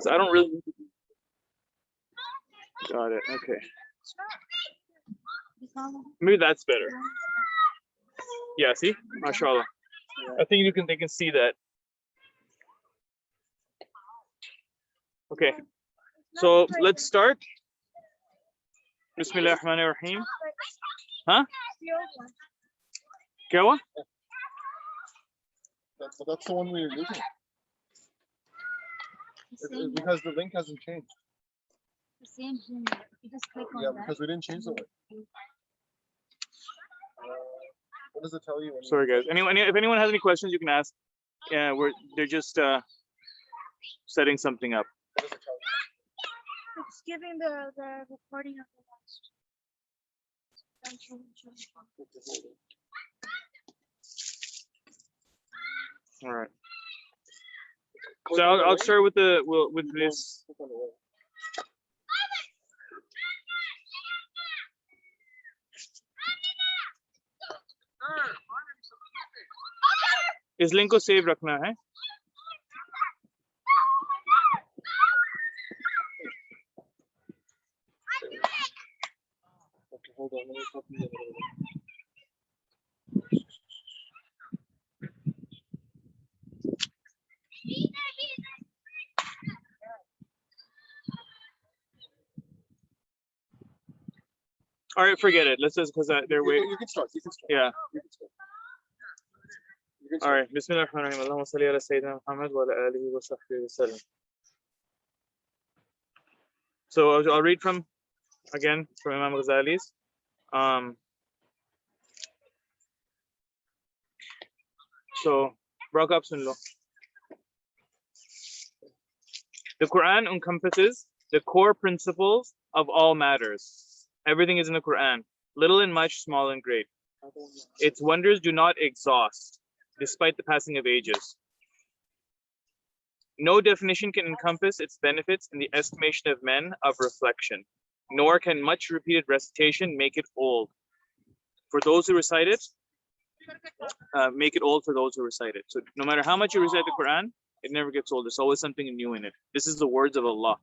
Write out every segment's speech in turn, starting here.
So I don't really. Got it. Okay. Maybe that's better. Yeah. See, mashallah. I think they can see that. Okay. So let's start. Bismillah ar-Rahman ar-Rahim. Huh? Kya hua? That's the one we were using. Because the link hasn't changed. The same thing. You just click on Yeah, that. because we didn't change the link. What does it tell you? Sorry, guys. If anyone has any questions, you can ask. Yeah, they're just setting something up. It's giving the recording of the last. All right. So I'll start with this. इस link को save रखना है. Okay, hold on. Let me copy it. All right, forget it. Let's just because they're waiting. You can start. You can start. Yeah. You can start. All right. Bismillah ar-Rahman ar-Rahim. Allahumma salli ala Sayyidina Muhammad wa ala alihi wa sahbihi wa sallam. So I'll read from Imam Ghazali's. So broke up sun lo. The Quran encompasses the core principles of all matters. Everything is in the Quran, little and much, small and great. Its wonders do not exhaust, despite the passing of ages. No definition can encompass its benefits in the estimation of men of reflection, nor can much repeated recitation make it old. For those who recite it, make it old for those who recite it. So no matter how much you recite the Quran, it never gets old. There's always something new in it. This is the words of Allah.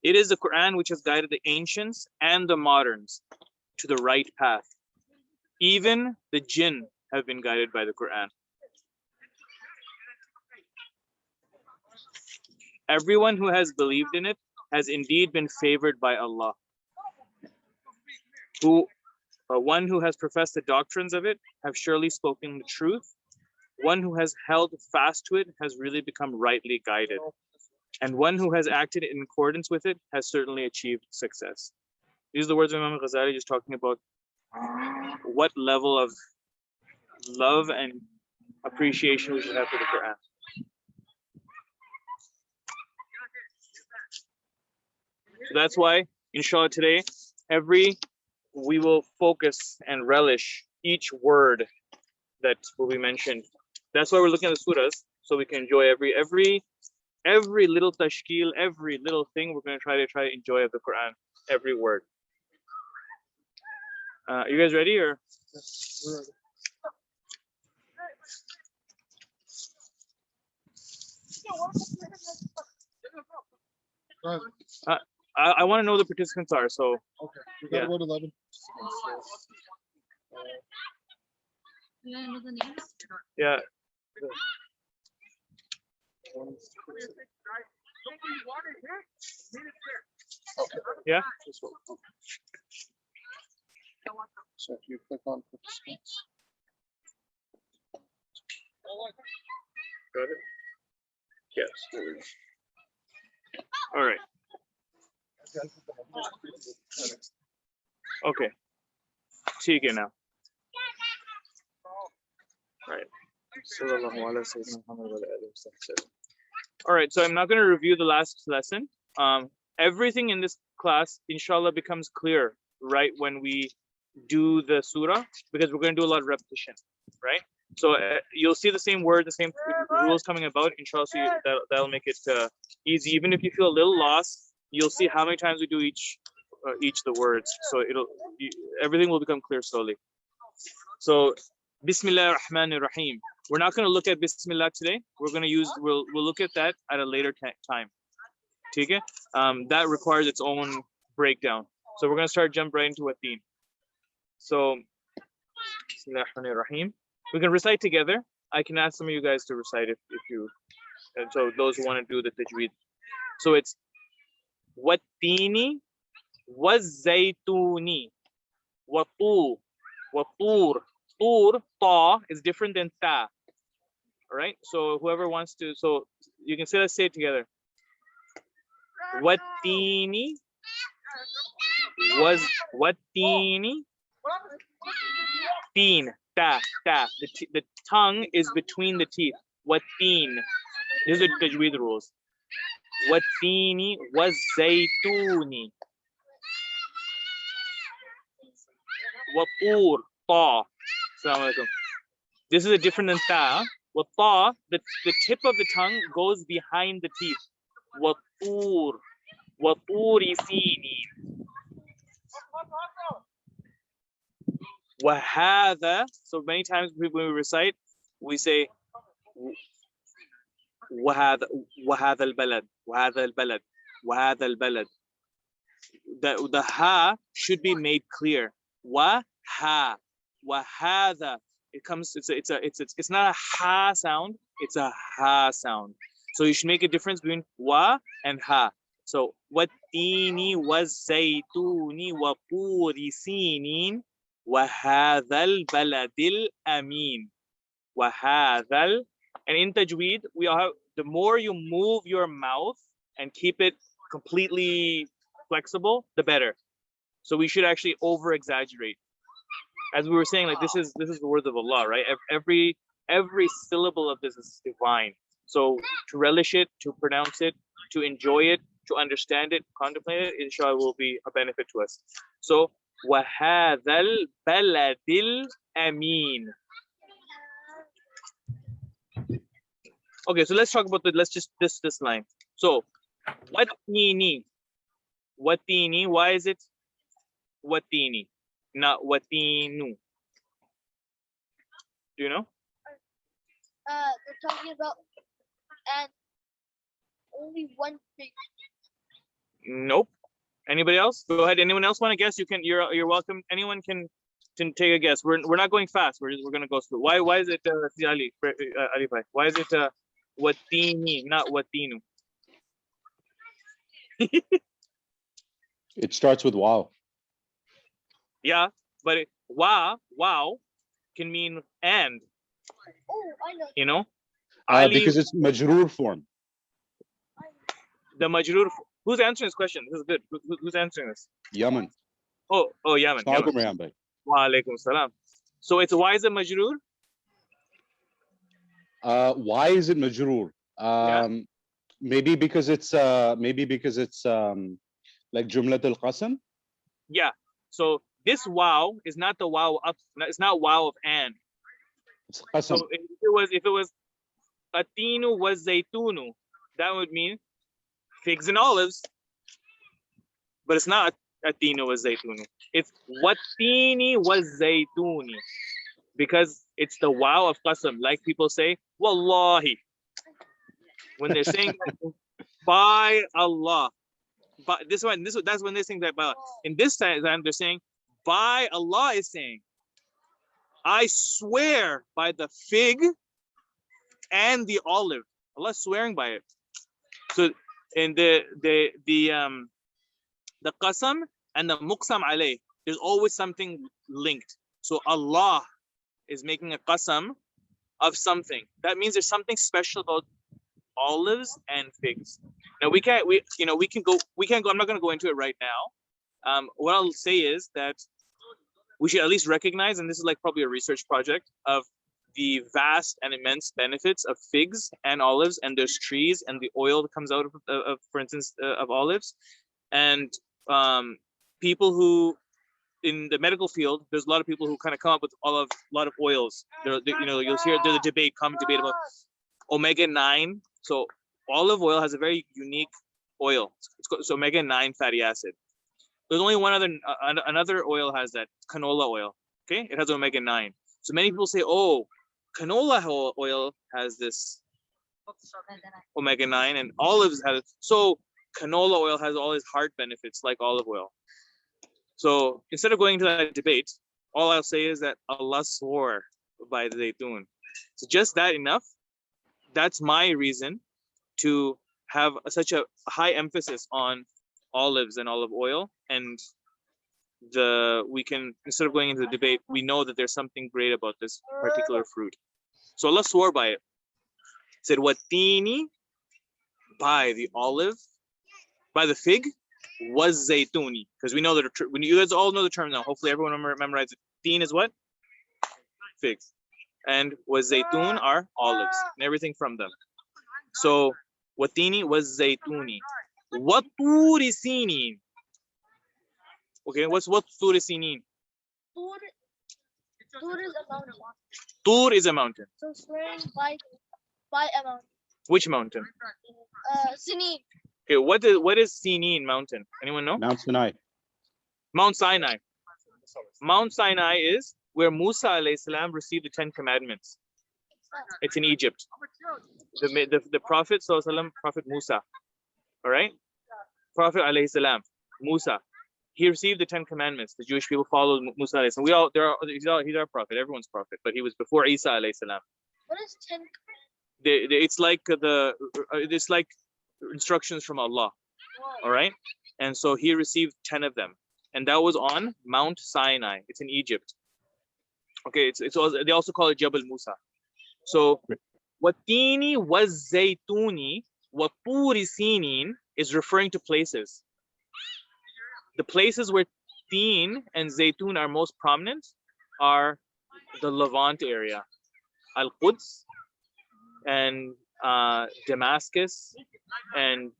It is the Quran which has guided the ancients and the moderns to the right path. Even the jinn have been guided by the Quran. Everyone who has believed in it has indeed been favored by Allah. One who has professed the doctrines of it have surely spoken the truth. One who has held fast to it has really become rightly guided. And one who has acted in accordance with it has certainly achieved success. These are the words of Imam Ghazali, just talking about what level of love and appreciation we should have for the Quran. So that's why, inshallah, today, we will focus and relish each word that will be mentioned. That's why we're looking at the surahs, so we can enjoy every little tashkil, every little thing. We're going to try to enjoy of the Quran, every word. You guys ready or? I want to know the participants are, so. Okay, we got about 11. You want to know the names? Yeah. Yeah. So if you click on participants. Got it? Yes. All right. Okay. ठीक है now. Right. All right, so I'm not going to review the last lesson. Everything in this class, inshallah, becomes clear right when we do the surah, because we're going to do a lot of repetition, right? So you'll see the same word, the same rules coming about, inshallah, so that'll make it easy. Even if you feel a little lost, you'll see how many times we do each the words. So everything will become clear slowly. So Bismillah ar-Rahman ar-Rahim. We're not going to look at Bismillah today. We're going to use, we'll look at that at a later time. Okay? That requires its own breakdown. So we're going to jump right into Ad-Din. So, Bismillah ar-Rahman ar-Rahim. We can recite together. I can ask some of you guys to recite if you, and so those who want to do the tajweed. So it's Wat-Tini was-Zaytuni wa-Tur. Tur, ta is different than ta. All right. So whoever wants to, so you can say, let's say it together. Wat-Tini teen, ta. The tongue is between the teeth. Wat-Tin. These are the tajweed rules. Wat-Tini was-Zaytuni wa-Tur, ta. Assalamu alaikum. This is a different than ta. Wa ta, the tip of the tongue goes behind the teeth. Wa turi sinin. Wa hadha. So many times when we recite, we say wa hadha al-balad, wa hadha al-balad, wa hadha al-balad. The ha should be made clear. Wa ha. Wahadha, it comes, it's not a ha sound, it's a ha sound. So you should make a difference between wa and ha. So wat-tini was-zaytuni wa turi sinin wa hadhal baladil amin. Wa hadhal, and in tajweed, we all have, the more you move your mouth and keep it completely flexible, the better. So we should actually over exaggerate. As we were saying, like this is the word of Allah, right? Every syllable of this is divine. So to relish it, to pronounce it, to enjoy it, to understand it, contemplate it, inshallah, will be a benefit to us. So wahadhal baladil amin. Okay, so let's talk about this line. So wat-tini, why is it wat-tini? Not watinu. Do you know? They're talking about and only one thing. Nope. Anybody else? Go ahead. Anyone else want to guess? You can. You're welcome. Anyone can take a guess. We're not going fast. We're gonna go slow. Why is it Ali Bhai? Why is it watini, not watinu? It starts with wow. Yeah, but wow can mean and. Oh, I know. You know, Ali, Because it's majroor form. the majroor. Who's answering this question? This is good. Who's answering this? Yaman. Oh, Yaman. Assalamualaikum, Rehan bhai. Wa alaikum salam. So it's, why is it majroor? Why is it majroor? Maybe because it's like jumlat al-qasam. Yeah. So this wow is not the wow of, it's not wow of and. It's qasam. So if it was atinu was zaytunu, that would mean figs and olives. But it's not atinu was zaytunu. It's watini was zaytuni, because it's the wow of qasam. Like people say, wallahi, when they're saying by Allah. But that's when they're saying that. But in this time they're saying by Allah is saying, I swear by the fig and the olive. Allah swearing by it. So in the qasam and the muqsam alayh, there's always something linked. So Allah is making a qasam of something. That means there's something special about olives and figs. Now we can go. I'm not going to go into it right now. What I'll say is that we should at least recognize, and this is like probably a research project, of the vast and immense benefits of figs and olives, and there's trees and the oil that comes out of for instance, of olives, and people who in the medical field, there's a lot of people who kind of come up with a lot of oils. You'll hear there's a common debate about omega-9. So olive oil has a very unique oil. It's omega-9 fatty acid. There's only one other, another oil has that, canola oil. Okay, it has omega-9. So many people say, oh, canola oil has this omega-9 and olives have it. So canola oil has all its heart benefits like olive oil. So instead of going into that debate, all I'll say is that Allah swore by the zaytun. So just that enough, that's my reason to have such a high emphasis on olives and olive oil. And we can, instead of going into the debate, we know that there's something great about this particular fruit. So Allah swore by it. He said, "Watini," by the olive, by the fig, was zaytuni. Because we know that when you guys all know the term now, hopefully everyone memorizes it. Teen is what? Figs. And was zaytun are olives and everything from them. So watini was zaytuni. Waturi sinin. Okay, what's turi sinin? Tur is a mountain. Tur is a mountain. So swearing by a mountain. Which mountain? Sini. Okay, what is Sinin mountain? Anyone know? Mount Sinai. Mount Sinai. Mount Sinai is where Musa alayhi salam received the 10 commandments. It's in Egypt. The Prophet sallallahu alaihi wasallam, Prophet Musa. All right? Prophet alayhi salam, Musa. He received the 10 commandments. The Jewish people followed Musa alayhi salam. He's our prophet. Everyone's prophet, but he was before Isa alayhi salam. What is 10? It's like instructions from Allah. All right? And so he received 10 of them. And that was on Mount Sinai. It's in Egypt. Okay, they also call it Jabal Musa. So Watini was Zaytuni, Waturi Sinin is referring to places. The places where Teen and Zaytun are most prominent are the Levant area, Al-Quds and Damascus and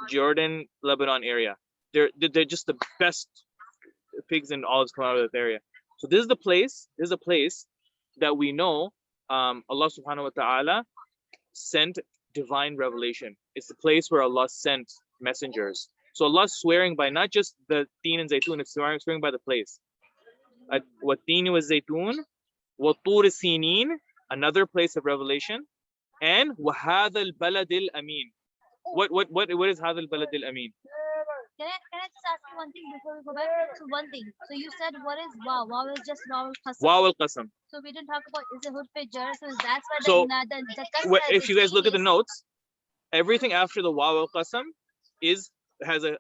Jordan, Lebanon area. They're just the best pigs and olives come out of that area. So this is a place that we know Allah subhanahu wa ta'ala sent divine revelation. It's the place where Allah sent messengers. So Allah's swearing by not just the teen and zaytun, it's swearing by the place. Wat-teen wa zaytun, wa tur sinin, another place of revelation, and wa hadha al-balad al-amin. What is hadha al-balad al-amin? Can I just ask you one thing before we go back? So one thing. So you said what is wow? Wow is just wow al-qasam. Waw al-qasam. So we didn't talk about is it hud pe jar? So that's why So, the kasra if you guys look at the is- notes, everything after the waw al-qasam has a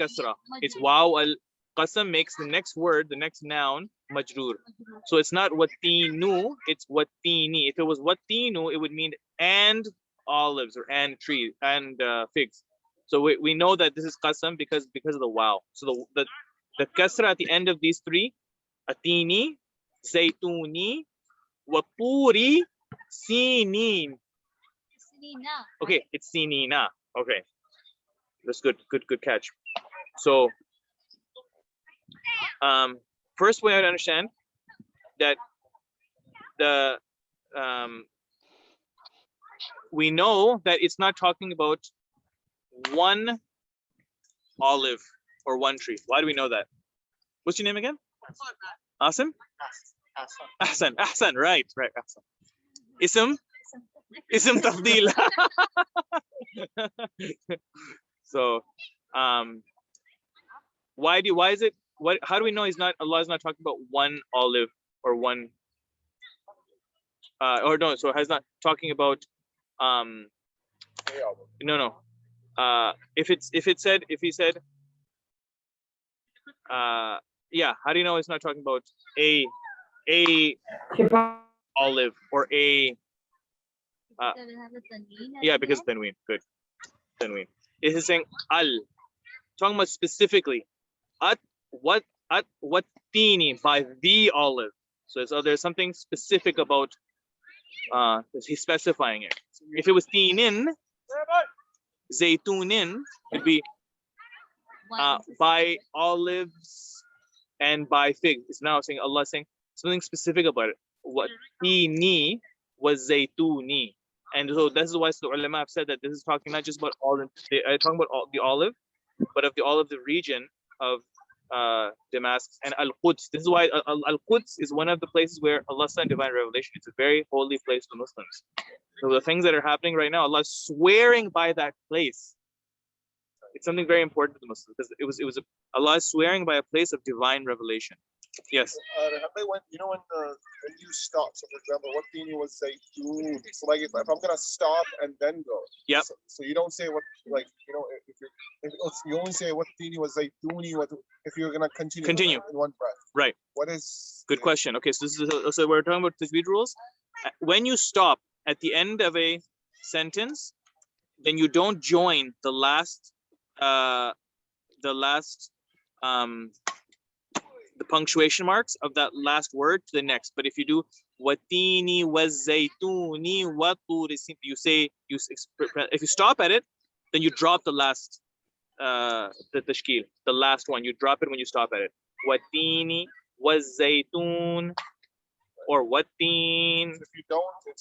kasra. It's waw al-qasam makes the next word, the next noun, majroor. So it's not watinu, it's watini. If it was watinu, it would mean and olives or and trees and figs. So we know that this is qasam because of the waw. So the kasra at the end of these three, atini, zaytuni, waturi, sinin. Sinina. Okay, it's sinina. Okay, that's good catch. So first we have to understand that we know that it's not talking about one olive or one tree. Why do we know that? What's your name again? Asim? Ahsan, right, Ahsan. Ism tafdeel. So how do we know Allah is not talking about one olive or one so has not talking about no. If he said how do you know it's not talking about a olive or a because tanween. Good. Tanween. It is saying al. Talking about specifically what teeny by the olive. So there's something specific about he's specifying it. If it was teenin, zaytunin, it'd be by olives and by figs. It's now saying Allah saying something specific about it. What teeny was zaytuni. And so this is why the ulama have said that this is talking not just about olive, they're talking about the olive, but of the olive, the region of Damascus, and Al-Quds. This is why Al-Quds is one of the places where Allah sent divine revelation. It's a very holy place for Muslims. So the things that are happening right now, Allah is swearing by that place. It's something very important to the Muslims because Allah is swearing by a place of divine revelation. Yes. When you stop, so for example, what dini was zaytun? So like if I'm gonna stop and then go. Yep. So you don't say what, like, if you only say what dini was zaytuni, what if you're gonna continue in one breath. Right. What is Good question. Okay, so so we're talking about tajweed rules. When you stop at the end of a sentence, then you don't join the last the punctuation marks of that last word to the next. But if you do watini wazaytuni waturi, if you stop at it, then you drop the last the tashkil, the last one. You drop it when you stop at it. Watini wazaytun or watin. if you don't, it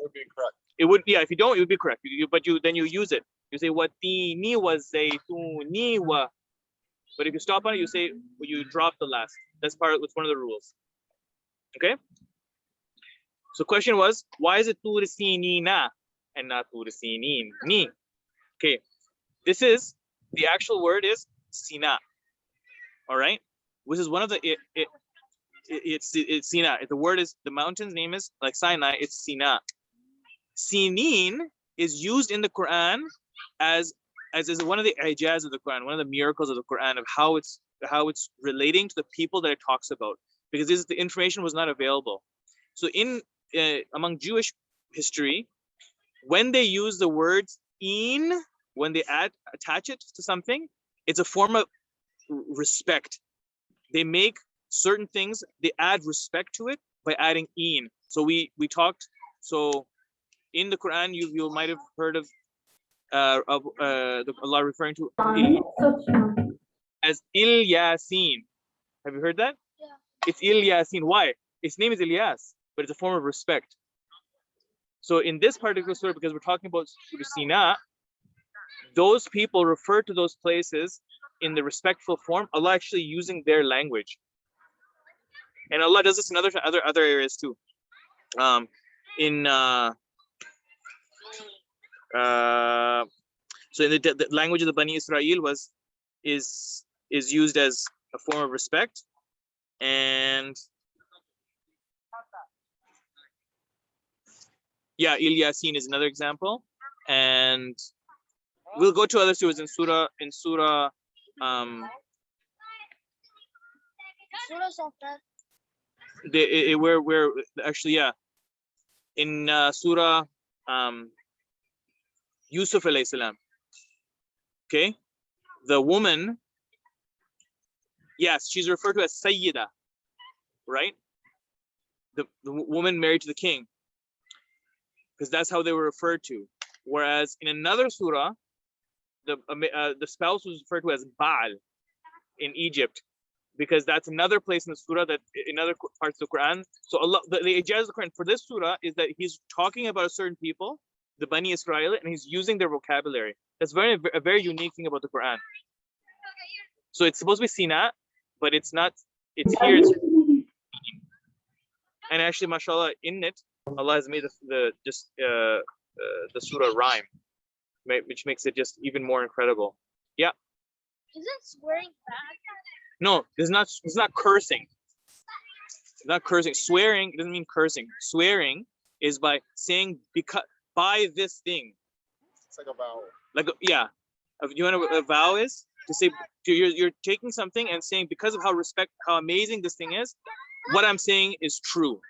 would be correct. It would, yeah, if you don't, it would be correct. But then you use it. You say watini wazaytuni wa. But if you stop on it, you drop the last. That's it's one of the rules. Okay. So question was, why is it tur sinina and not tur sinin? Ni. Okay. This is the actual word is Sina. All right. Which is one of the it's Sina. The word is, the mountain's name is like Sinai. It's Sina. Sinin is used in the Quran as one of the ijaz of the Quran, one of the miracles of the Quran, of how it's relating to the people that it talks about, because the information was not available. So among Jewish history, when they use the words in, when they attach it to something, it's a form of respect. They make certain things, they add respect to it by adding in. So we talked. So in the Quran, you might have heard of Allah referring to as Il Yasin. Have you heard that? Yeah. It's Il Yasin. Why? Its name is Ilyas, but it's a form of respect. So in this particular surah, because we're talking about Sina, those people refer to those places in the respectful form. Allah actually using their language, and Allah does this in other areas too. So in the language of the Bani Israel is used as a form of respect, and yeah, Il Yasin is another example, and we'll go to other surahs in surah Surah Safat. where actually, yeah, in surah Yusuf alayhi salam. Okay, the woman, yes, she's referred to as Sayyida, right? The woman married to the king, because that's how they were referred to. Whereas in another surah, the spouse was referred to as Baal in Egypt, because that's another place in the surah that in other parts of the Quran. So Allah, the ijaz of the Quran for this surah is that he's talking about a certain people, the Bani Israel, and he's using their vocabulary. That's a very unique thing about the Quran. So it's supposed to be Sina, but it's not. It's here. And actually, mashallah, in it, Allah has made the surah rhyme, which makes it just even more incredible. Yeah. Isn't swearing bad? No, it's not cursing. It's not cursing. Swearing doesn't mean cursing. Swearing is by saying by this thing. It's like a vow. Like, yeah. You know what a vow is? To say you're taking something and saying, because of how amazing this thing is, what I'm saying is true.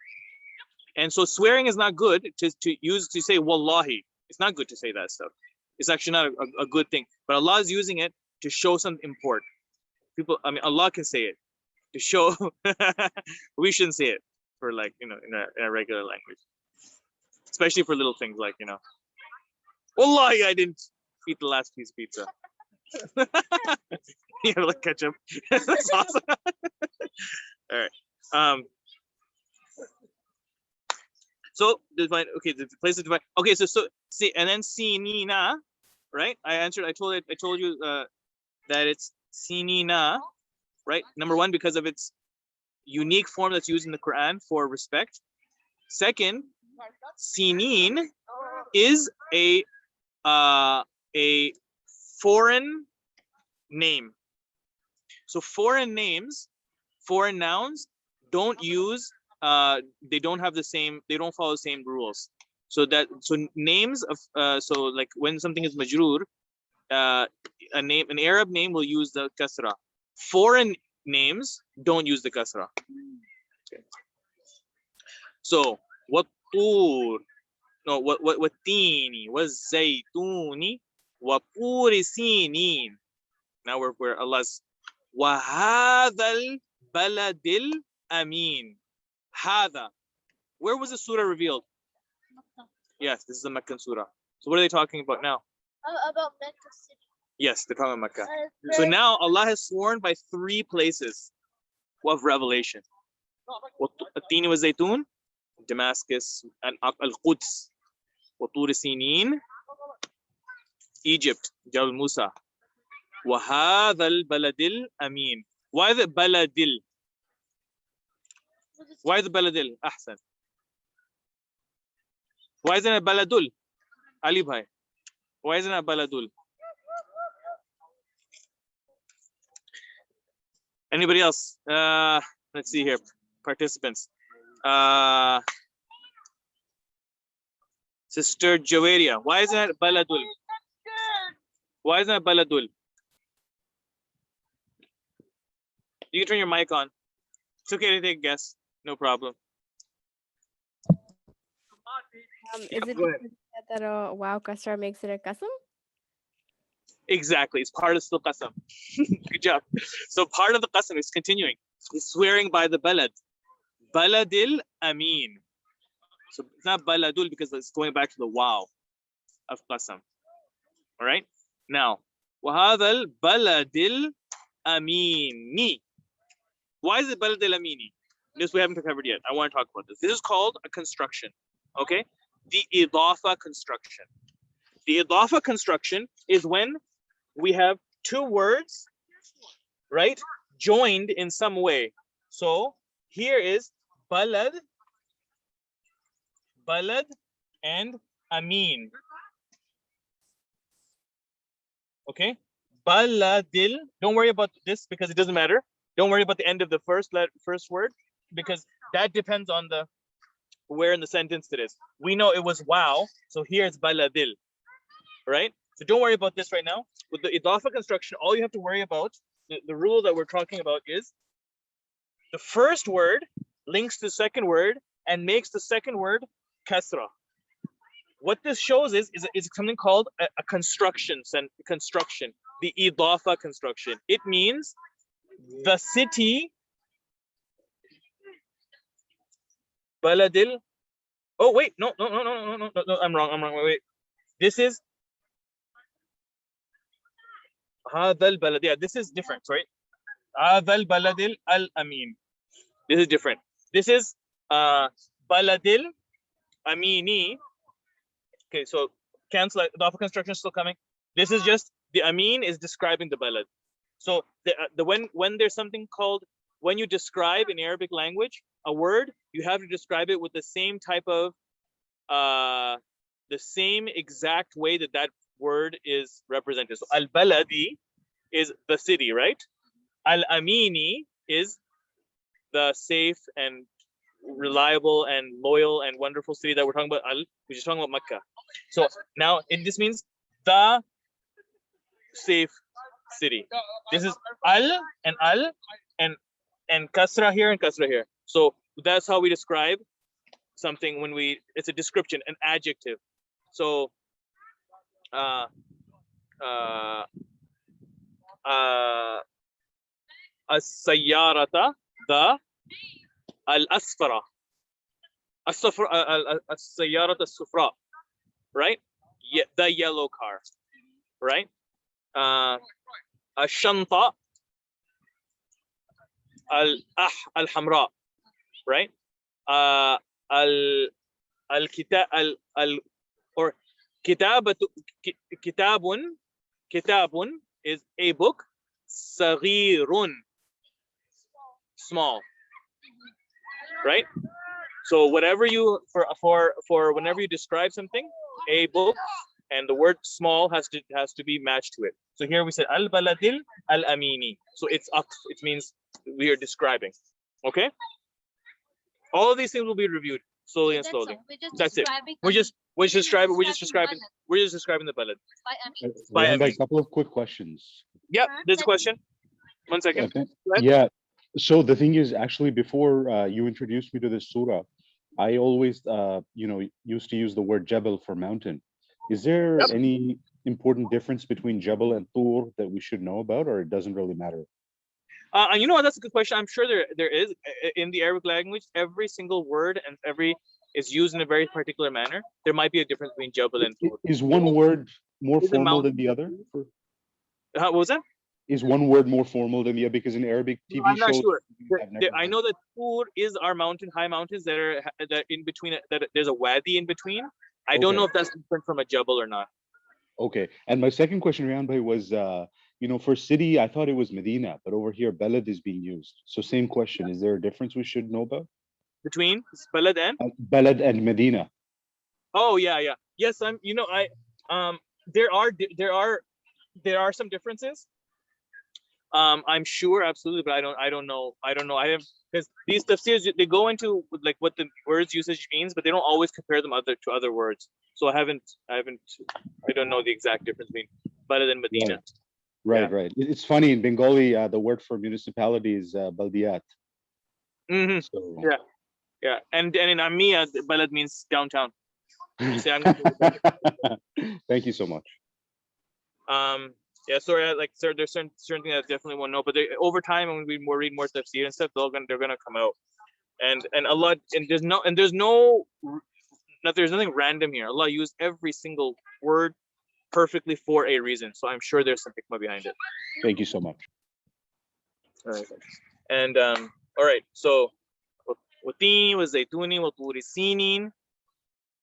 And so swearing is not good to say wallahi. It's not good to say that stuff. It's actually not a good thing. But Allah is using it to show some import. Allah can say it to show. We shouldn't say it for, like, in a regular language, especially for little things like, wallahi, I didn't eat the last piece of pizza. You have like ketchup. That's awesome. All right. So divine. Okay, the place of divine. Okay, so see, and then sinina, right? I told you that it's sinina, right? Number one, because of its unique form that's used in the Quran for respect. Second, Sinin is a foreign name. So foreign names, foreign nouns don't use they don't have the same, they don't follow the same rules. So names of so like when something is majroor, an Arab name will use the kasra. Foreign names don't use the kasra. Okay. So wat-tur, no, wat-tini, was-zaytuni, wa-puri sinin. Now we're Allah's. Wa hadhal baladil amin. Hada. Where was the surah revealed? Yes, this is the Meccan surah. So what are they talking about now? About Mecca city. Yes, they're talking about Mecca. So now Allah has sworn by 3 places of revelation. At-Tini wa Zaytun, Damascus, and Al-Quds. Wa-Tur Sinin, Egypt, Jabal Musa. Wa hadhal baladil amin. Why the baladil? Why the baladil? Ahsan. Why isn't it baladul? Ali bhai. Why isn't it baladul? Anybody else? Let's see here. Participants. Sister Jawaria. Why isn't it baladul? Why isn't it baladul? You can turn your mic on. It's okay to take a guess. No problem. Is Yeah, it go ahead. that a wow kasra makes it a qasam? Exactly. It's part of the qasam. Good job. So part of the qasam is continuing. He's swearing by the balad. Baladil amin. So it's not baladul because it's going back to the wow of qasam. All right. Now, wahadal baladil amini. Why is it baladil amini? This we haven't covered yet. I want to talk about this. This is called a construction. Okay. The idafa construction. The idafa construction is when we have 2 words, right, joined in some way. So here is balad, and amin. Okay, baladil. Don't worry about this because it doesn't matter. Don't worry about the end of the first word because that depends on the where in the sentence it is. We know it was wow, so here it's baladil, right? So don't worry about this right now. With the idafa construction, all you have to worry about, the rule that we're talking about is the first word links to the second word and makes the second word kasra. What this shows is something called a construction, the idafa construction. It means the city, baladil. Oh wait, no, I'm wrong. Wait. This is hadal balad. Yeah, this is different, right? Hadal baladil al amin. This is different. This is baladil amini. Okay, so cancel. The idafa construction is still coming. This is just the amin is describing the balad. So when there's something called, when you describe in Arabic language a word, you have to describe it with the same type of the same exact way that word is represented. So al-baladi is the city, right? Al-amini is the safe and reliable and loyal and wonderful city that we're talking about, which is talking about Mecca. So now this means the safe city. This is al and kasra here and kasra here. So that's how we describe something when it's a description, an adjective. So as-sayyarata, the al-asfara, as-sayyarata as-sufra, right? The yellow car, right? Ash-shanta al-hamra, right? Or kitabun is a book. Saghirun small, right? So whatever you for whenever you describe something, a book, and the word small has to be matched to it. So here we said al baladil al amini. So it's up. It means we are describing. Okay. All of these things will be reviewed slowly and That's slowly. all. We're just That's it. describing We're just describing balad the balad. by Amin. By Rehan bhai, Amin. couple of quick questions. Yep. There's a question. 1 second. Okay. Go ahead. Yeah. So the thing is, actually, before you introduced me to this surah, I always, used to use the word Jabal for mountain. Is there Yep. any important difference between Jabal and Tur that we should know about, or it doesn't really matter? And you know what? That's a good question. I'm sure there is in the Arabic language. Every single word and every is used in a very particular manner. There might be a difference between Jabal and Tur. Is one word more Is it formal than mountain? the other? What was that? Is one word more formal than the other? Because in Arabic TV I'm not shows, sure. I've never I heard. know that Tur is our mountain, high mountains that are that in between. That there's a wadi in between. I don't know Okay. if that's different from a Jabal or not. Okay. And my second question, Rehan bhai, was, for city, I thought it was Medina, but over here, Balad is being used. So same question. Is there a difference we should know about? Between balad and Balad and Medina. oh yeah. Yes, there are some differences. I'm sure, absolutely, but I don't know. I have, because these tafsirs, they go into like what the words usage means, but they don't always compare them to other words. So I don't know the exact difference between Balad and Medina. Right. It's funny, in Bengali, the word for municipality is Baldiyat. Mm-hmm. So Yeah, and in Amia, Balad means downtown. You say, I'm going to thank you so much. Yeah, sorry, there's certain things I definitely won't know, but over time, when we read more tafsir and stuff, they're gonna come out, and Allah, and there's nothing random here. Allah used every single word perfectly for a reason, so I'm sure there's some hikmah behind it. Thank you so much. All right, and all right, so وَالتِّينِ وَالزَّيْتُونِ وَطُورِ سِينِينَ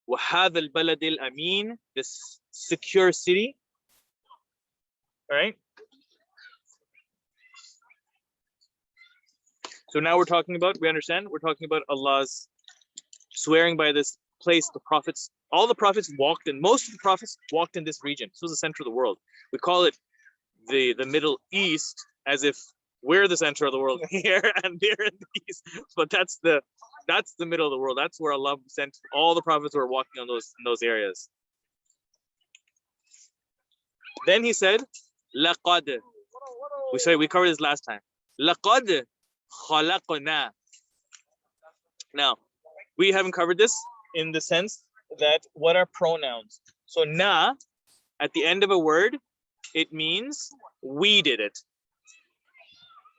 وَهَذَا الْبَلَدِ الْأَمِينَ, this secure city. All right. So now we're talking about, we're talking about Allah's swearing by this place. All the prophets walked in, most of the prophets walked in this region. This was the center of the world. We call it the Middle East, as if we're the center of the world here and they're in the east. But that's the middle of the world. That's where Allah sent all the prophets who were walking on those areas. Then he said, لَقَدْ. We covered this last time. لَقَدْ خَلَقْنَا. Now, we haven't covered this in the sense that what are pronouns? So na, at the end of a word, it means we did it.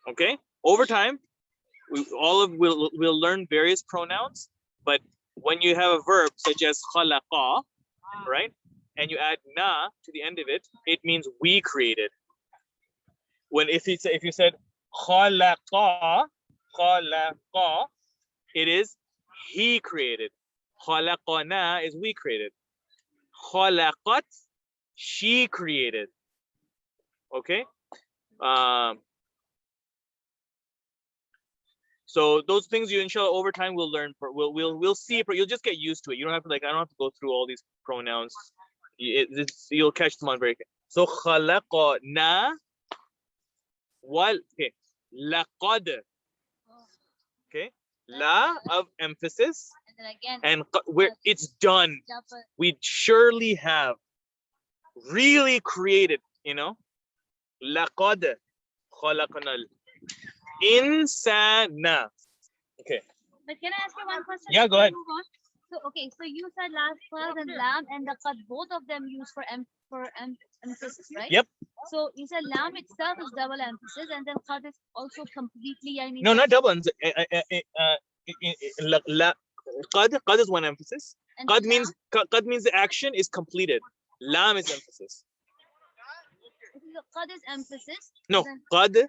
Okay? Over time, we'll learn various pronouns, but when you have a verb such as khalaqa, right? And you add na to the end of it, it means we created. If you said khalaqa, it is he created. Khalaqana is we created. Khalaqat, she created. Okay? So those things you inshallah over time we'll learn. We'll see. You'll just get used to it. You don't have to I don't have to go through all these pronouns. You'll catch them on very quick. So khalaqna okay. Laqad. Okay. La of emphasis. And then again, And where it's done. Jabal. We surely have really created, laqad khalaqnal insana. Okay. But can I ask you one question? Yeah, go before we ahead. move on? So you said last class and lam and the qad, both of them used for emphasis, right? Yep. So you said lam itself is double emphasis, and then qad is also completely. No, not double. Qad is one emphasis. And Qad lam, means the action is completed. Lam is emphasis. qad is emphasis. No, then- qad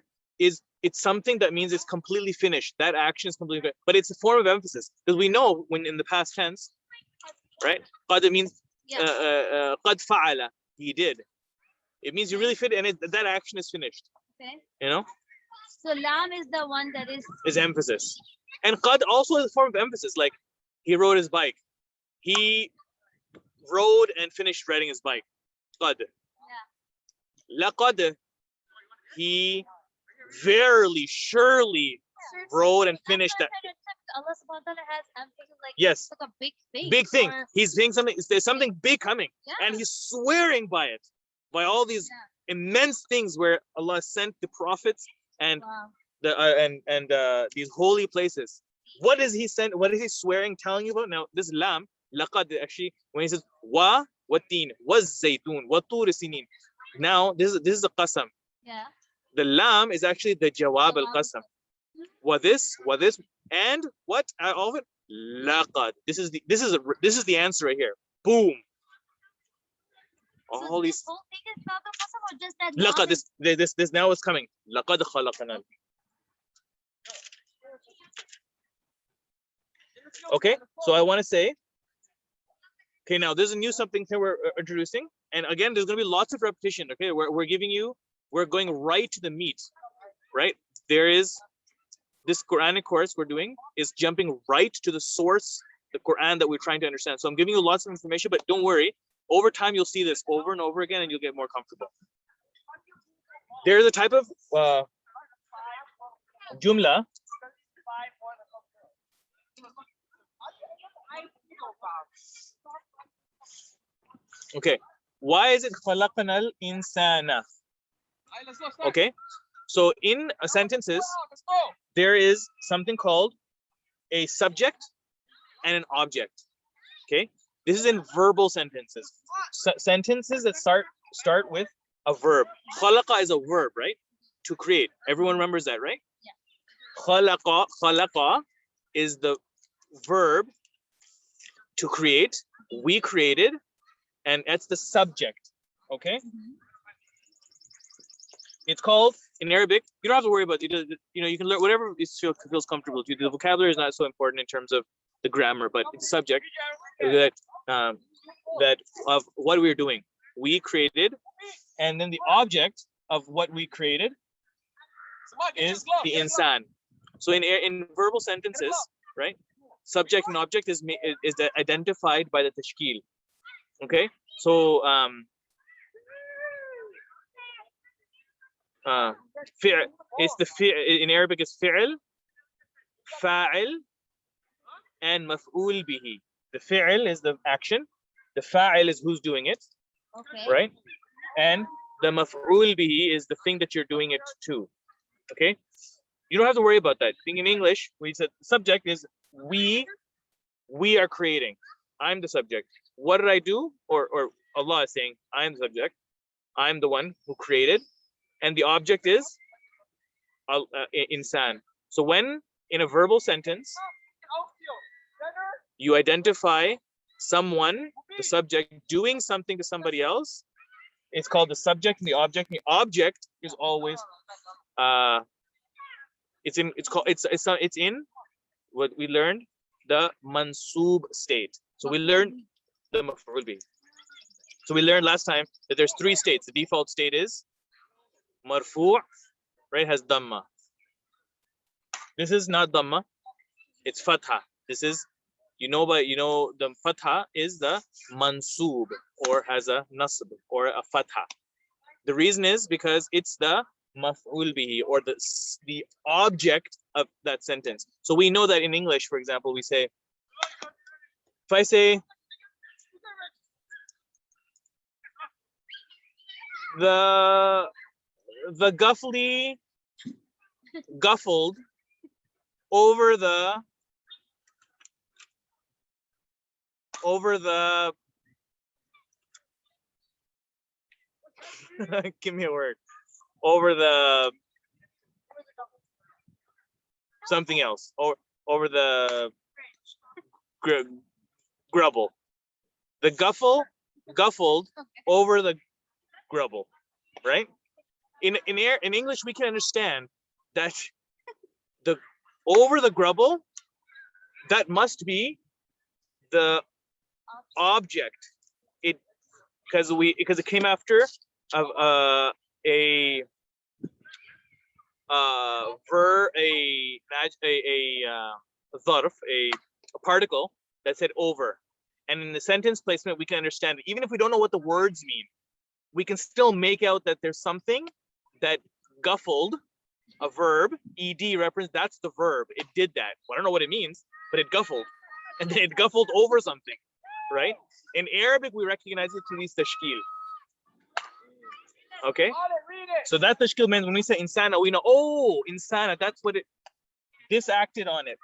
it's something that means it's completely finished. That action is completely finished, but it's a form of emphasis because we know when in the past tense, right? Qad means Yeah. qad fa'ala, he did. It means you really fit, and that action is finished. Okay. So lam is the one that is emphasis. And qad also is a form of emphasis. Like he rode his bike. He rode and finished riding his bike. Qad. Laqad. He verily, surely rode and finished that. Allah subhanahu wa ta'ala has emphasis like Yes. like a big thing. Big thing. or- He's saying something. There's something big coming, Yeah. and he's swearing by it, by all these immense things where Allah sent the prophets and Wow. these holy places. What is he sent? What is he swearing, telling you about? Now this lam, laqad, actually, when he says wa watin was zaytun wa tur sinin. Now this is a qasam. Yeah. The lam is actually the jawab al qasam. Wa this, and what? All of it. Laqad. This is the answer right here. Boom. So All this these whole thing is not the qasam or just that laqad. lam is- This now is coming. Laqad khalaqana. Okay, so I want to say, okay, now there's a new something that we're introducing, and again, there's going to be lots of repetition. Okay, we're going right to the meat, right? There is this Quranic course we're doing is jumping right to the source, the Quran that we're trying to understand. So I'm giving you lots of information, but don't worry. Over time, you'll see this over and over again, and you'll get more comfortable. There's a type of jumla. Okay, why is it khalaqnal insana? Okay, so in sentences, there is something called a subject and an object. Okay, this is in verbal sentences. Sentences that start with a verb. Khalaqa is a verb, right? To create. Everyone remembers that, right? Yeah. Khalaqa is the verb to create. We created, and that's the subject. Okay. Mhm. It's called in Arabic. You don't have to worry about it. You know, you can learn whatever feels comfortable to you. The vocabulary is not so important in terms of the grammar, but it's a subject that that of what we're doing. We created, and then the object of what we created is the insan. So in verbal sentences, right? Subject and object is identified by the tashkil. Okay, so it's the in Arabic is fi'l, fa'il, and maf'ul bihi. The fi'l is the action, the fa'il is who's doing it, Okay. right? And the maf'ul bihi is the thing that you're doing it to. Okay, you don't have to worry about that. Think in English, we said subject is we are creating. I'm the subject. What did I do? Or Allah is saying, I'm the subject. I'm the one who created. And the object is insan. So when in a verbal sentence, you identify someone, the subject, doing something to somebody else, it's called the subject and the object. And the object is always it's in what we learned, the mansub state. So we learned the maf'ul bihi. So we learned last time that there's 3 states. The default state is marfu', right? Has dhamma. This is not dhamma. It's fatha. This is the fatha is the mansub or has a nasb or a fatha. The reason is because it's the maf'ul bihi or the object of that sentence. So we know that in English, for example, we say, if I say the guffly guffled over the give me a word, over the something else, or over the grubble. The guffled over the grubble, right? In English, we can understand that the over the grubble, that must be the object. Because it came after a zarf, a particle that said over. And in the sentence placement, we can understand it. Even if we don't know what the words mean, we can still make out that there's something that guffled, a verb, ed reference, that's the verb. It did that. Well, I don't know what it means, but it guffled. And then it guffled over something, right? In Arabic, we recognize it to these tashkil. Okay? So that tashkil means when we say insana, we know, oh, insana, that's what this acted on it.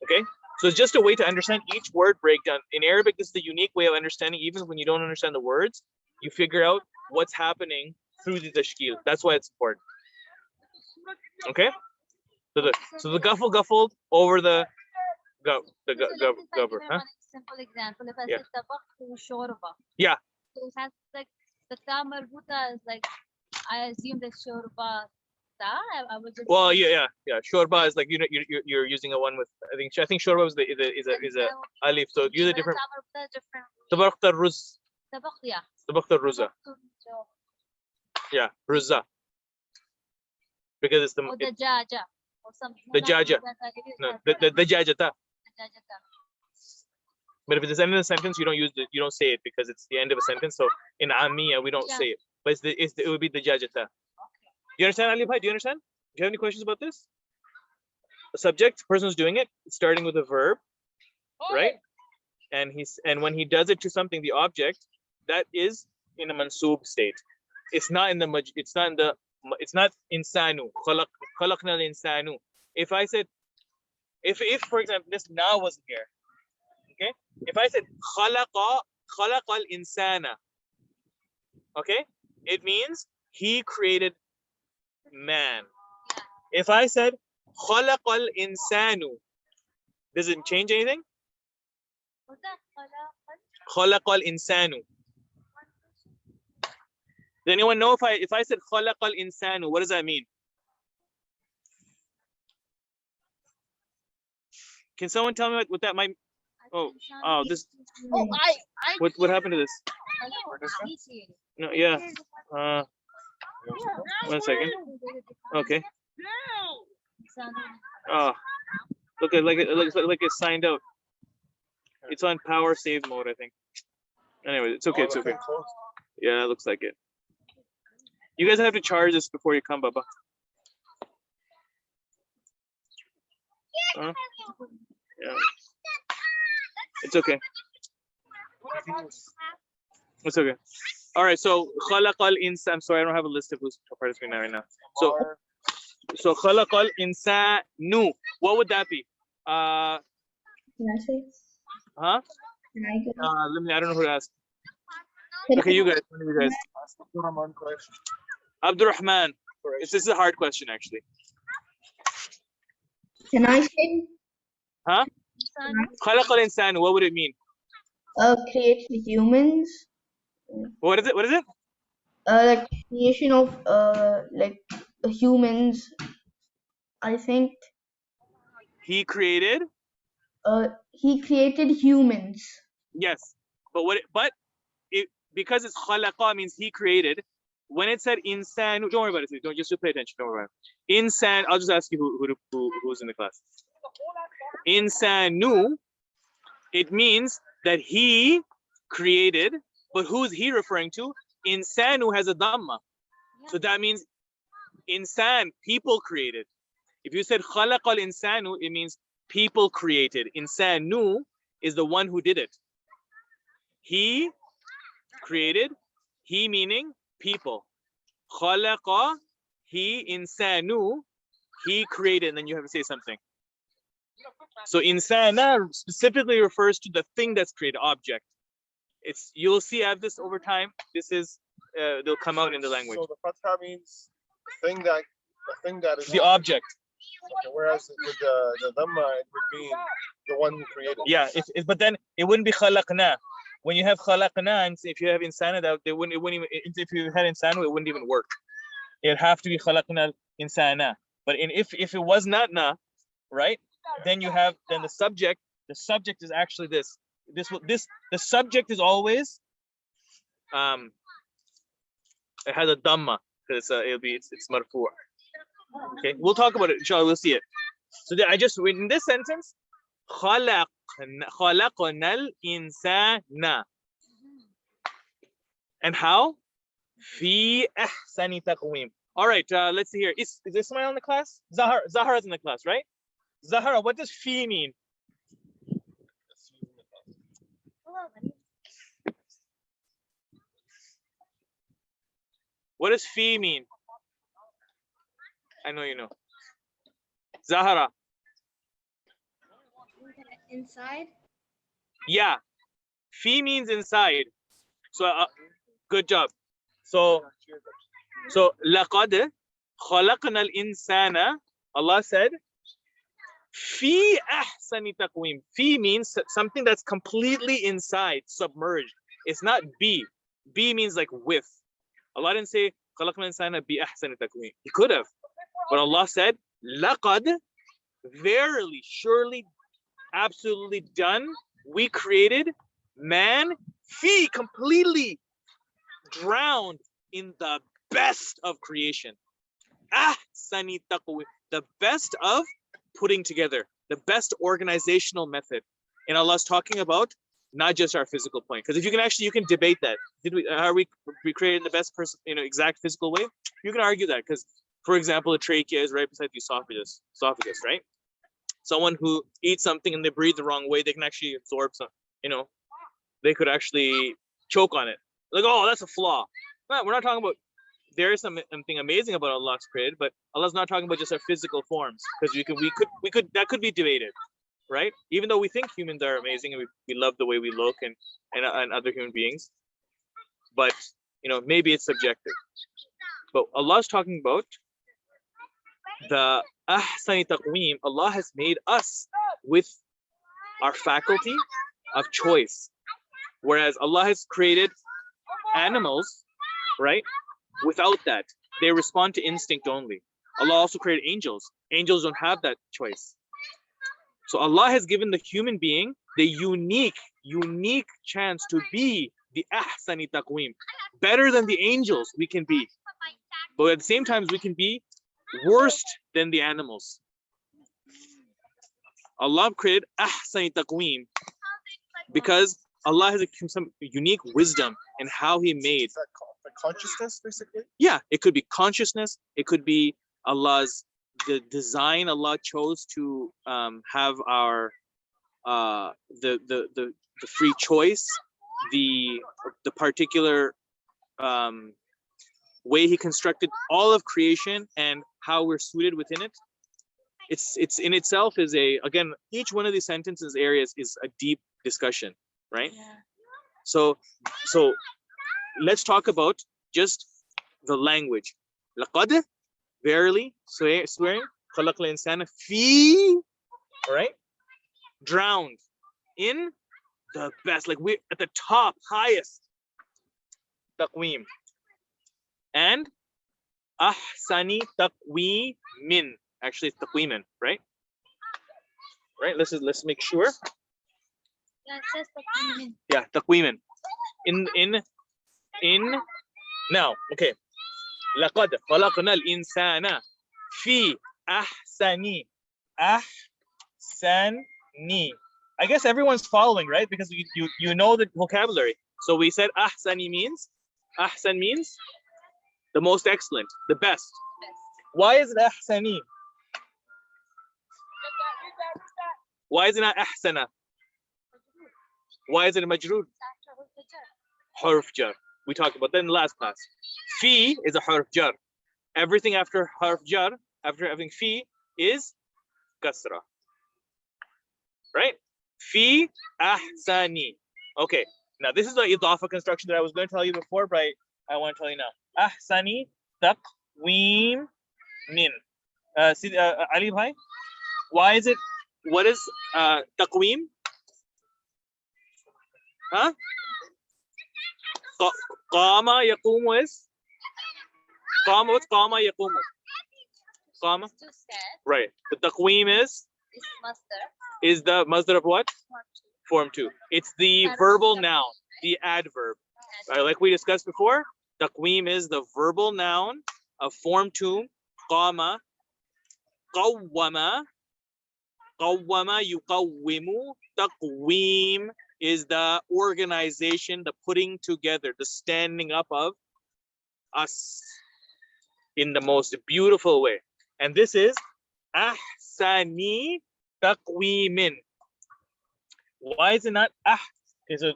Okay? So it's just a way to understand each word breakdown. In Arabic, this is the unique way of understanding. Even when you don't understand the words, you figure out what's happening through the tashkil. That's why it's important. Okay? So the guffled over the gubber. Huh? Simple example. If I Yeah. say tabaktu shorba. Yeah. So it has like the ta marbuta is like, I assume that shorba ta. I would just. Well, say- yeah. Shorba is like you're using a one with I think shorba is a alif. So use a But different. ta marbuta is different. Tabaqta ruz. Tabaktu, yeah. Tabaqta ruza. Tabaktu, Yeah, ruza. Because it's or the jaja. Or something. The jaja. No, the jajata. Jajata. But if it's the end of the sentence, you don't say it because it's the end of a sentence. So in Amiya, we don't Yeah. say it. But it would be the jajata. You understand, Ali Bhai? Do you understand? Do you have any questions about this? The subject, the person who's doing it, it's starting with a verb, right? And when he does it to something, the object, that is in a mansub state. It's not insanu. Khalaqna al-insanu. If I said, if for example this now wasn't here, okay? If I said khalaqa al-insana, okay? It means he created man. If I said khalaqa al-insanu, does it change anything? What's that? Khalaqa al-insanu. Does anyone know if I said khalaqa al-insanu, what does that mean? Can someone tell me what that might? Oh, this. Oh, I. What happened to this? No, yeah. 1 second. Okay. Oh, look at like it looks like it's signed out. It's on power save mode, I think. Anyway, it's okay. It's okay. Yeah, it looks like it. You guys have to charge this before you come, Baba. Huh? Yeah. It's okay. It's okay. All right. So khalaqal insan. I'm sorry, I don't have a list of who's participating right now. So khalaqal insanu. What would that be? Can I say? Huh? Can I go? I don't know who to ask. Can Okay, you guys. One of you guys. Abdurrahman. This is a hard question, actually. Can I say? Huh? Khalaqal insanu. What would it mean? Create the humans. What is it? What is it? Like creation of like humans. I think. He created. He created humans. Yes, but because it's khalaqa means he created. When it said insanu, don't worry about it. Don't just pay attention. Don't worry about it. Insan. I'll just ask you who's in the class. Insanu. It means that he created, but who's he referring to? Insanu has a dhamma, so that means insan, people created. If you said khalaqal insanu, it means people created. Insanu is the one who did it. He created, he meaning people. Khalaqa, he, insanu, he created, and then you have to say something. So insana specifically refers to the thing that's created, object. You'll see I have this over time. This is they'll come out in the language. So the fatha means the thing that is The object. Okay, whereas with the dhamma, it would be the one who created. Yeah, but then it wouldn't be khalaqna. When you have khalaqna, and if you have insana, it wouldn't even, if you had insanu, it wouldn't even work. It'd have to be khalaqna insana. But if it was not na, right? Then you have the subject. The subject is actually this. The subject is always it has a dhamma because it's marfu'. Okay, we'll talk about it. Inshallah, we'll see it. So I just in this sentence, خلقنا الإنسان. And how? في أحسن تقويم. All right, let's see here. Is Ismail in the class? Zahara's in the class, right? Zahara, what does fi mean? What does fi mean? I know you know. Zahara. Inside. Yeah. Fi means inside. So good job. So لقد خلقنا الإنسان. Allah said, في أحسن تقويم. Fi means something that's completely inside, submerged. It's not be. Be means like with. Allah didn't say خلقنا الإنسان بأحسن تقويم. He could have. But Allah said, لقد, verily, surely, absolutely done, we created man, fi, completely drowned in the best of creation. Ahsani taqwim, the best of putting together, the best organizational method. And Allah's talking about not just our physical point, because if you can actually, you can debate that. Are we created in the best person, exact physical way? You can argue that, because for example, the trachea is right beside the esophagus, right? Someone who eats something and they breathe the wrong way, they can actually absorb some, they could actually choke on it. Like, oh, that's a flaw. No, we're not talking about, there is something amazing about Allah's created, but Allah's not talking about just our physical forms, because we could, that could be debated, right? Even though we think humans are amazing and we love the way we look and other human beings, but maybe it's subjective. But Allah's talking about the ahsani taqweem. Allah has made us with our faculty of choice, whereas Allah has created animals, right? Without that, they respond to instinct only. Allah also created angels. Angels don't have that choice. So Allah has given the human being the unique chance to be the ahsani taqweem, better than the angels we can be, but at the same time we can be worst than the animals. Allah created ahsani taqweem because Allah has some unique wisdom in how He made. Is that consciousness, basically? Yeah, it could be consciousness. It could be the design Allah chose to have our the free choice, the particular way He constructed all of creation and how we're suited within it. It's in itself is again, each one of these sentences areas is a deep discussion, right? Yeah. So let's talk about just the language. لقد, verily, swearing, خلق الإنسان في, all right, drowned in the best, like we're at the top, highest taqweem. And ahsani taqweemin, actually it's taqweemin, right? Right, let's make sure. Yeah, it says taqweemin. Yeah, taqweemin. In now, okay. لقد خلقنا الإنسان في أحسن I guess everyone's following, right? Because you know the vocabulary. So we said ahsani means, ahsan means the most excellent, the best. Why is it ahsani? Why is it not ahsana? Why is it a majroor? Harf jar. We talked about that in the last class. Fi is a harf jar. Everything after harf jar, after having fi, is kasra. Right? Fi ahsani. Okay. Now this is the idafa construction that I was going to tell you before, but I want to tell you now. Ahsani taqweem min. Ali bhai, why is it? What is taqweem? Huh? Qama yaqumu is? Qama, what's qama yaqumu? Qama? Right. The taqweem is the masdar of what? Form 2. It's the verbal noun, the adverb. Right, like we discussed before, taqweem is the verbal noun of form 2, qama, qawwama, yuqawwimu. Taqweem is the organization, the putting together, the standing up of us in the most beautiful way. And this is ahsani taqweemin. Why is it not okay, so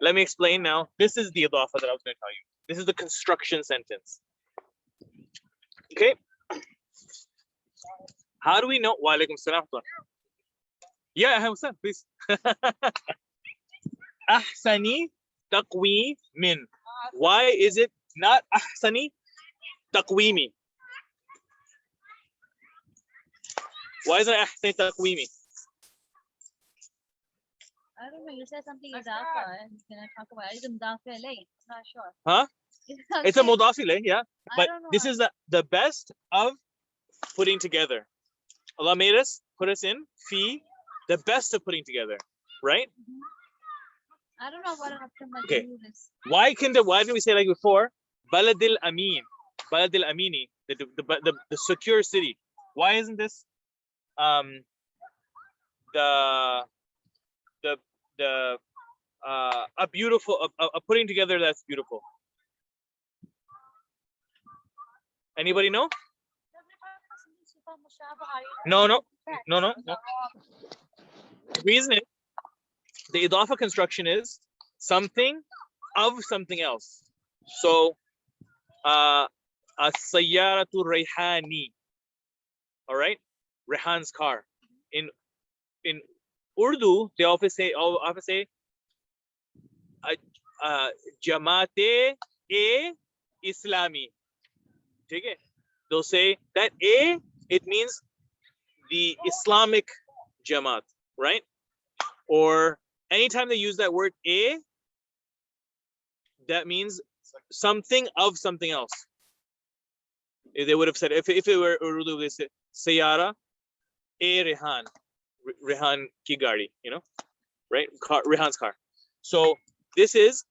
let me explain now. This is the idafa that I was going to tell you. This is the construction sentence. Okay. How do we know? Wa alaikum salam. Yeah, Hassan, please. Ahsani taqweemin. Why is it not ahsani taqweemi? Why is it ahsani taqweemi? I don't know. You said something idafa and he's gonna talk about it. I'm not sure. Huh? It's a mudaf ilayh, yeah. I But don't know. this is the best of putting together. Allah made us, put us in fi, the best of putting together, right? I don't know what after my Okay. is. Why didn't we say like before? Baladil Amin, Baladil Amini, the secure city. Why isn't this a beautiful a putting together that's beautiful? Anybody know? No. The reason is the idafa construction is something of something else. So as-sayyaratu rayhani. All right, Rehan's car. In Urdu, they often say Jamaat-e-Islami. Okay? They'll say that it means the Islamic Jamaat, right? Or anytime they use that word that means something of something else. They would have said, if it were Urdu, they say Sayyara Rehan, Rehan ki gadi, right? Rehan's car. So this is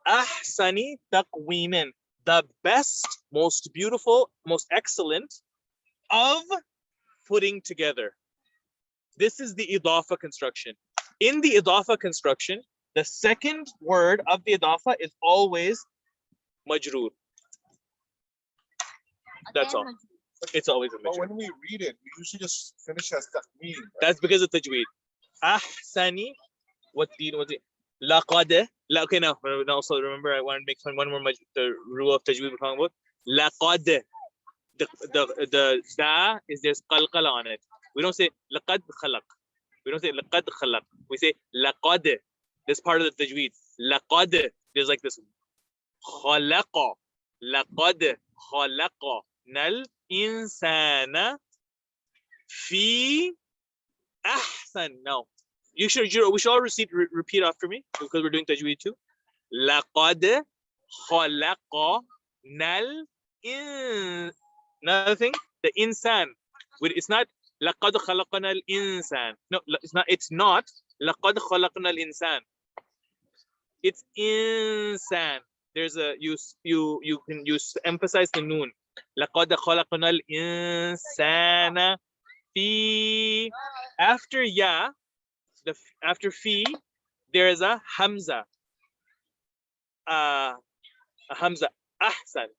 ahsani taqweemin, the best, most beautiful, most excellent of putting together. This is the idafa construction. In the idafa construction, the second word of the idafa is always majroor. That's all. It's always a But majroor. when we read it, we usually just finish as taqweem. Right? That's because of tajweed. Ahsani, what's it? Laqad. Okay, now also remember I want to make one more the rule of tajweed we're talking about. Laqad. The da is there's qalqala on it. We don't say laqad khalaq. We don't say laqad khalaq. We say laqad. This part of the tajweed. Laqad. There's like this. Khalaqa. Laqad khalaqa nal insana fi ahsan. Now, we should all repeat after me because we're doing tajweed too. Laqad khalaqa nal in. Another thing, the insan. It's not laqad khalaqna al insan. No, it's not laqad khalaqna al insan. It's insan. There's a you can use emphasize the noon. Laqad khalaqna al insana fi. After ya, after fi, there is a hamza. A hamza. Ahsan.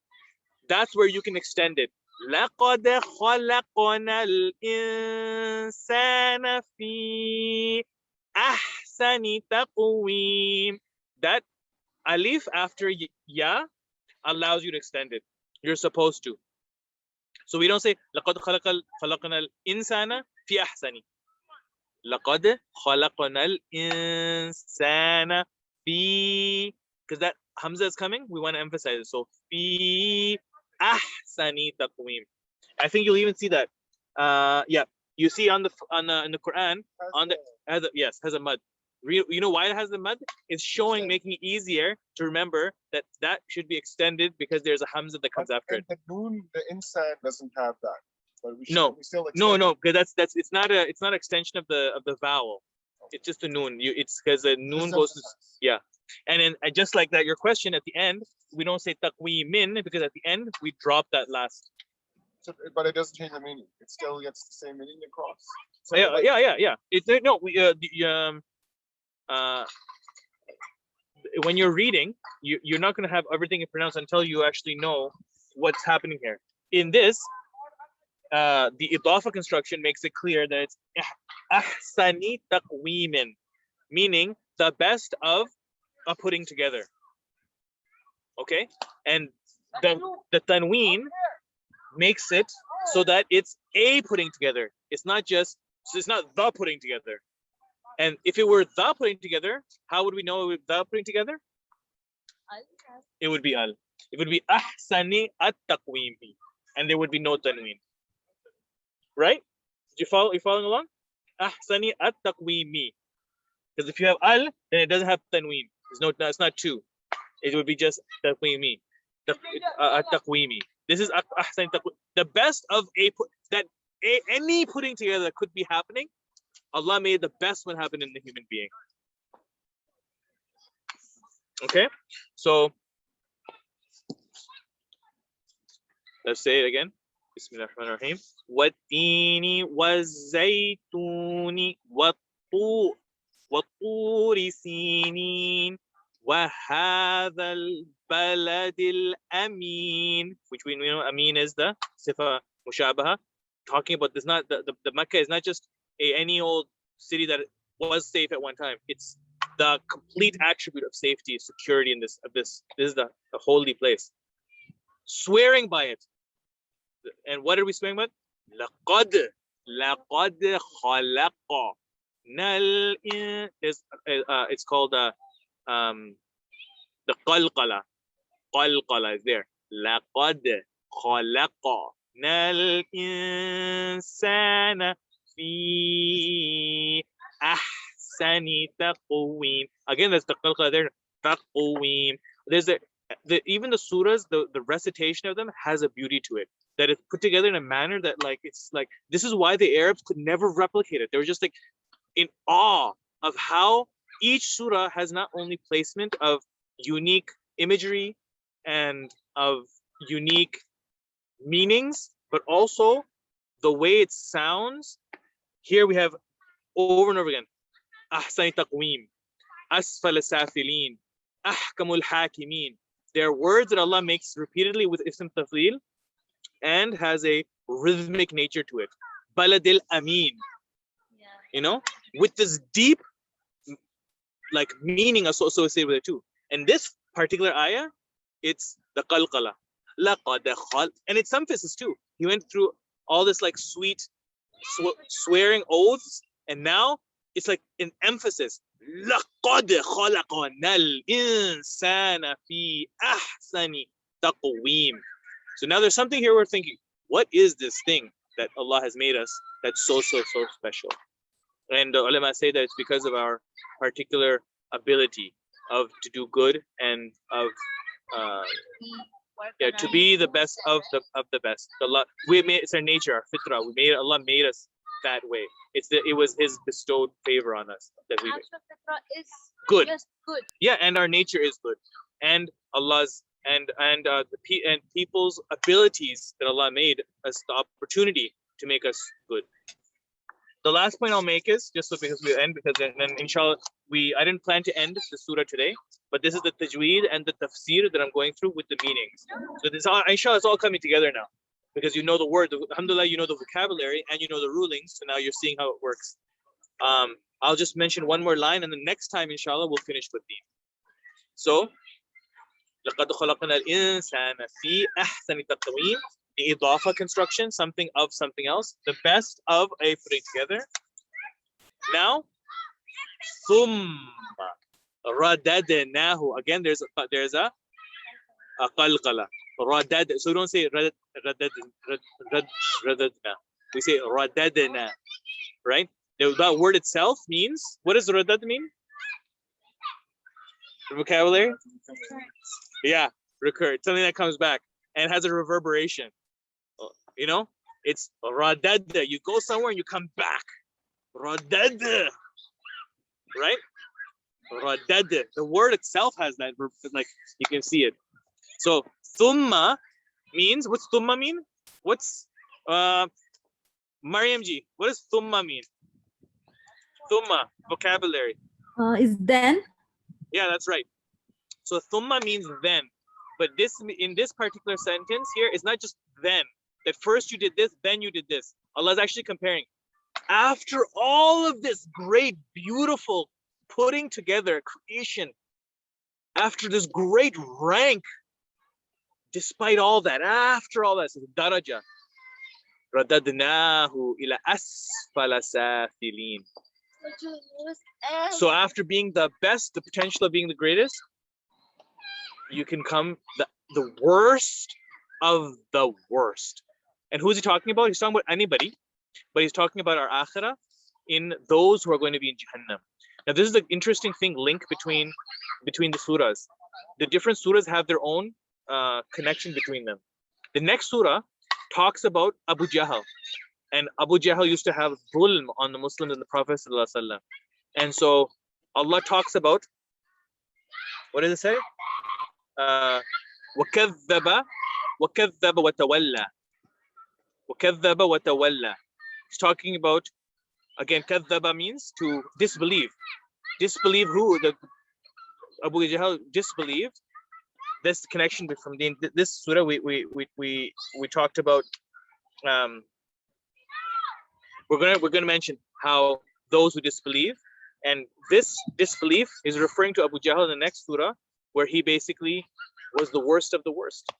That's where you can extend it. لقد خلقنا الإنسان في أحسن تقويم. That alif after ya allows you to extend it. You're supposed to. So we don't say لقد خلقنا الإنسان في أحسن. لقد خلقنا الإنسان في, because that hamza is coming, we want to emphasize it. So fi ahsani taqweem. I think you'll even see that. Yeah, you see in the Quran has a mud. You know why it has the mud? It's showing, making it easier to remember that should be extended because there's a hamza that comes after it. The noon, the insan doesn't have that. But we still no, because it's not an extension of the vowel. It's just a noon. It's because the noon goes to, yeah. And then just like that, your question at the end, we don't say taqweemin because at the end we drop that last. But it doesn't change the meaning. It still gets the same meaning across. So Yeah, like- yeah. When you're reading, you're not going to have everything pronounced until you actually know what's happening here. In this, the idafa construction makes it clear that it's ahsani taqweemin, meaning the best of a putting together. Okay, and the tanween makes it so that it's a putting together. It's not just, so it's not the putting together. And if it were the putting together, how would we know it was the putting together? It would be al. It would be ahsani at-taqweemi, and there would be no tanween. Right? Did you follow? You following along? Ahsani at-taqweemi. Because if you have al, then it doesn't have tanween. There's no. It's not two. It would be just taqweemi. At-taqweemi. This is ahsani taqweemi. The best of any putting together that could be happening. Allah made the best one happen in the human being. Okay, so let's say it again. Bismillahirrahmanirrahim. Wat-tini waz-zaytuni wat-turi sinin wa hadha al-balad al-amin, which we know amin is the sifa mushabaha, talking about this. Not the Mecca is not just any old city that was safe at one time. It's the complete attribute of safety, security in this. This is the holy place. Swearing by it. And what are we swearing about? Laqad khalaqa. It's called the qalqala. Qalqala is there. Laqad khalaqa nal insana fi ahsani taqweem. Again, there's the qalqala there. Taqweem. There's even the surahs, the recitation of them has a beauty to it, that it's put together in a manner that it's like, this is why the Arabs could never replicate it. They were just like in awe of how each surah has not only placement of unique imagery and of unique meanings, but also the way it sounds. Here we have over and over again, ahsani taqweem, asfal safilin, ahkamul hakimin. There are words that Allah makes repeatedly with ism tafdeel and has a rhythmic nature to it. Baladil amin, you know, with this deep meaning associated with it too. And this particular ayah, it's the qalqala, laqad khal, and it's emphasis too. He went through all this sweet swearing oaths, and now it's like an emphasis. لقد خلقنا الإنسان في أحسن تقويم. So now there's something here we're thinking, what is this thing that Allah has made us that's so special? And the ulama say that it's because of our particular ability to do good and of to be the best of the best. Allah, it's our nature, our fitrah. Allah made us that way. It was His bestowed favor on us that we Is good. just good. Yeah, and our nature is good, and Allah's and people's abilities that Allah made us the opportunity to make us good. The last point I'll make is just so because we end, because then inshallah I didn't plan to end the surah today, but this is the tajweed and the tafsir that I'm going through with the meanings. So this inshallah it's all coming together now, because you know the word, alhamdulillah, you know the vocabulary and you know the rulings, so now you're seeing how it works. I'll just mention one more line, and the next time inshallah we'll finish with these. So لَقَدْ خَلَقْنَا الْإِنسَانَ فِي أَحْسَنِ تَقْوِيمٍ, the idafa construction, something of something else, the best of a putting together. Now ثُمَّ رَدَدْنَاهُ, again there's a qalqala. Radad, so we don't say radadna, we say radadna, right? That word itself means, what does radad mean? Vocabulary? Yeah, recur, something that comes back and has a reverberation. You know, it's radad. You go somewhere and you come back. Radad, right? Radad. The word itself has that, you can see it. So thumma means, what's thumma mean? What's Mariam ji, what does thumma mean? Thumma, vocabulary. Is then. Yeah, that's right. So thumma means then, but this in this particular sentence here is not just then. That first you did this, then you did this. Allah is actually comparing. After all of this great, beautiful putting together creation, after this great rank, despite all that, after all that, so daraja. Radadnahu ila asfala safilin. So after being the best, the potential of being the greatest, you can come the worst of the worst. And who is he talking about? He's talking about anybody, but he's talking about our akhirah in those who are going to be in Jahannam. Now, this is the interesting thing, link between the surahs. The different surahs have their own connection between them. The next surah talks about Abu Jahl. And Abu Jahl used to have dhulm on the Muslims and the Prophet ﷺ. And so Allah talks about, what does it say? وَكَذَّبَ وَتَوَلَّى. وَكَذَّبَ وَتَوَلَّى. It's talking about, again, كَذَّبَ means to disbelieve. Disbelieve who? Abu Jahl disbelieved. This connection from this surah we talked about. We're gonna mention how those who disbelieve, and this disbelief is referring to Abu Jahl in the next surah, where he basically was the worst of the worst.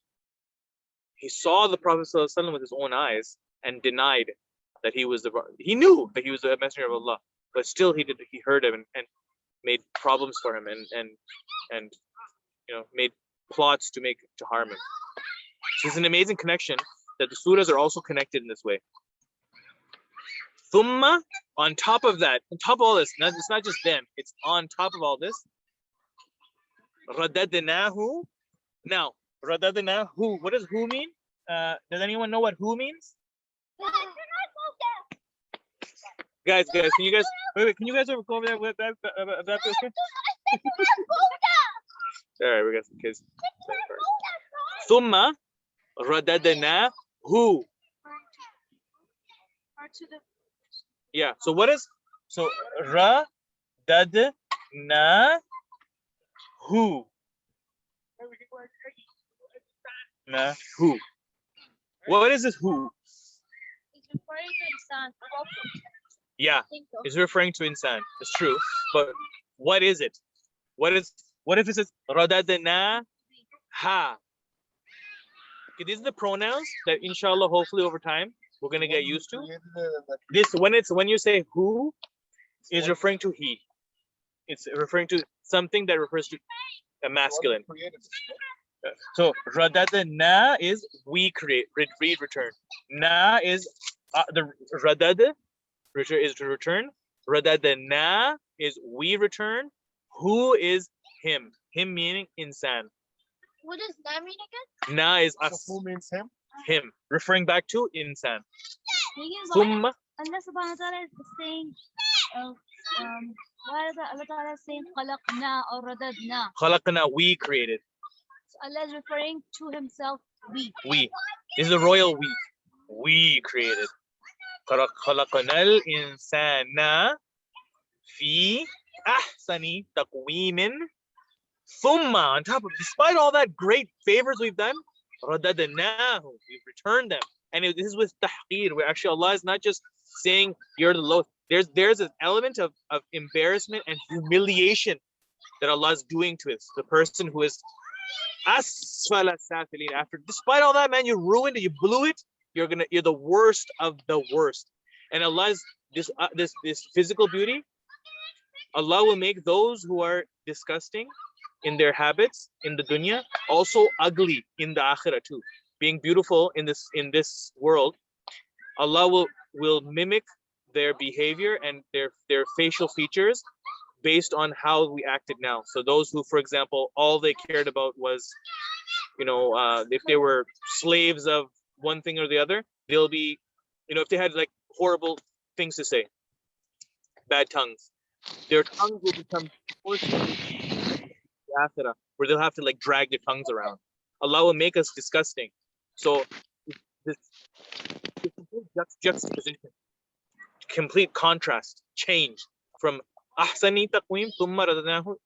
He saw the Prophet ﷺ with his own eyes and denied that he was he knew that he was the messenger of Allah, but still he heard him and made problems for him and made plots to harm him. So it's an amazing connection that the surahs are also connected in this way. Thumma, on top of that, on top of all this, it's not just then, it's on top of all this. Radadnahu. Now, radadnahu, what does who mean? Does anyone know what who means? Guys, can you guys can you guys go over there with that? Okay? All right, we got some kids. Thumma radadnahu. Yeah. So what is radadnahu? Who? What is this who? It's referring to insan. Yeah, it's referring to insan. It's true. But what is it? What if it says radadna ha? Okay, these are the pronouns that inshallah, hopefully over time, we're gonna get used to. This when you say who is referring to he. It's referring to something that refers to a masculine. So radadna is we create, read, return. Na is the radad is to return. Radadna is we return. Who is him? Him meaning insan. What does that mean again? Na is us. So who means him? Him, referring back to insan. Thumma. Allah subhanahu wa ta'ala is saying, why is Allah ta'ala saying khalaqna or radadna? Khalaqna, we created. So Allah is referring to himself, we. We. This is a royal we. We created. Khalaqnal insana fi ahsani taqweemin. Thumma, on top of, despite all that great favors we've done, radadnahu, we've returned them. And this is with tahqir, where actually Allah is not just saying you're the lowest. There's an element of embarrassment and humiliation that Allah is doing to us. The person who is asfala safilin. After, despite all that, man, you ruined it, you blew it. You're the worst of the worst. And Allah's this physical beauty, Allah will make those who are disgusting in their habits in the dunya also ugly in the akhirah too. Being beautiful in this world, Allah will mimic their behavior and their facial features based on how we acted now. So those who, for example, all they cared about was, if they were slaves of one thing or the other, they'll be, if they had like horrible things to say, bad tongues, their tongues will become akhirah, where they'll have to like drag their tongues around. Allah will make us disgusting. So this is juxtaposition, complete contrast, change from ahsani taqwim thumma radadnahu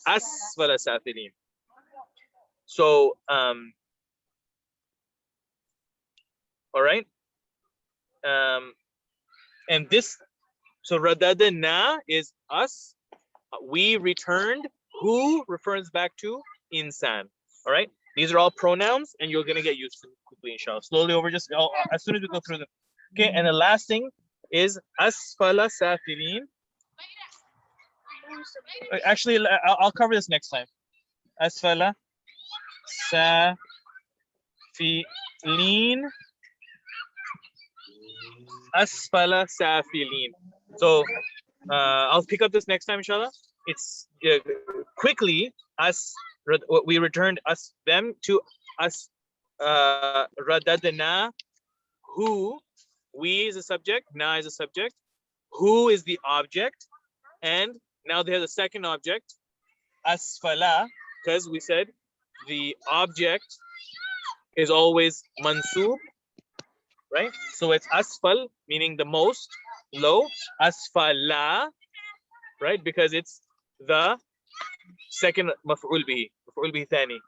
asfala safilin. So all right, and this, so radadna is us, we returned, who refers back to insan. All right, these are all pronouns, and you're gonna get used to them quickly, inshallah. Slowly over, just as soon as we go through them. Okay, and the last thing is asfala safilin. Actually, I'll cover this next time. Asfala safilin. Asfala safilin. So I'll pick up this next time, inshallah. It's quickly us. We returned us them to us. Radadna, who, we is a subject, na is a subject, who is the object, and now they have the second object, asfala, because we said the object is always mansub, right? So it's asfal, meaning the most low, asfala, right? Because it's the second maf'ul bihi, thani,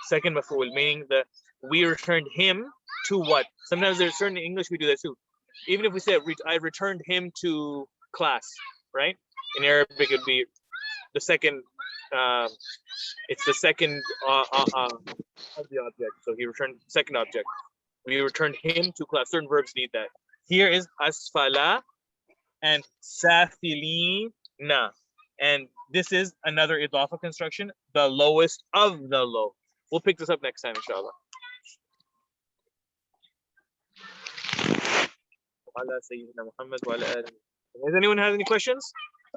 second maf'ul, meaning the we returned him to what? Sometimes there's certain in English we do that too. Even if we say I returned him to class, right? In Arabic it would be the second. It's the second of the object. So he returned second object. We returned him to class. Certain verbs need that. Here is asfala and safilina, and this is another idafa construction, the lowest of the low. We'll pick this up next time, inshallah. Does anyone have any questions?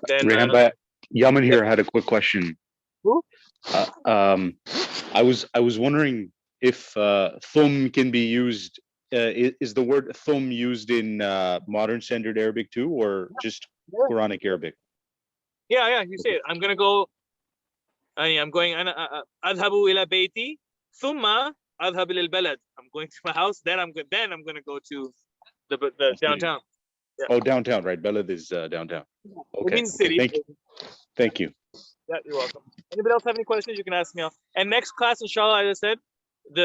Then Rehan Bhai, Yaman here had a quick question. Who? I was wondering if thum can be used. Is the word thum used in modern standard Arabic too, or just Quranic Arabic? Yeah, you say it. I'm gonna go. I'm going. Adhabu ila bayti, thumma adhab ila balad. I'm going to my house. Then I'm gonna go to the downtown. Yeah. Oh, downtown, right? Balad is downtown. It Okay. means city. Thank you. Yeah, you're welcome. Anybody else have any questions? You can ask me. And next class, inshallah, as I said,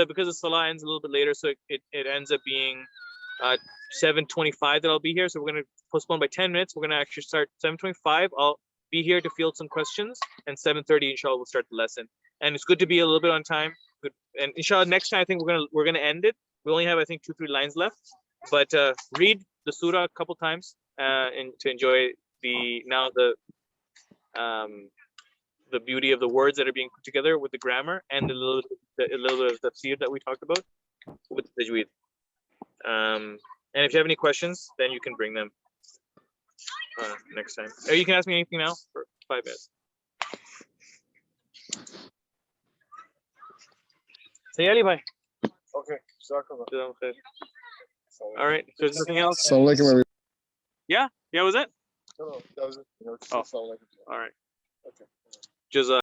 because the salah ends a little bit later, so it ends up being 7:25 that I'll be here. So we're gonna postpone by 10 minutes. We're gonna actually start 7:25. I'll be here to field some questions, and 7:30, inshallah, we'll start the lesson. And it's good to be a little bit on time. Good. And inshallah, next time I think we're gonna end it. We only have, I think, 2-3 lines left. But read the surah a couple times and to enjoy the beauty of the words that are being put together with the grammar and a little bit of tafsir that we talked about with tajweed. And if you have any questions, then you can bring them next time. Or you can ask me anything now for 5 minutes. Say Ali bhai. Okay. Jazakallah. All right. So there's nothing else. Assalamu alaikum, everyone. Yeah, was it? No, that was it. Oh. Assalamu alaikum. All right. Okay. Jaza.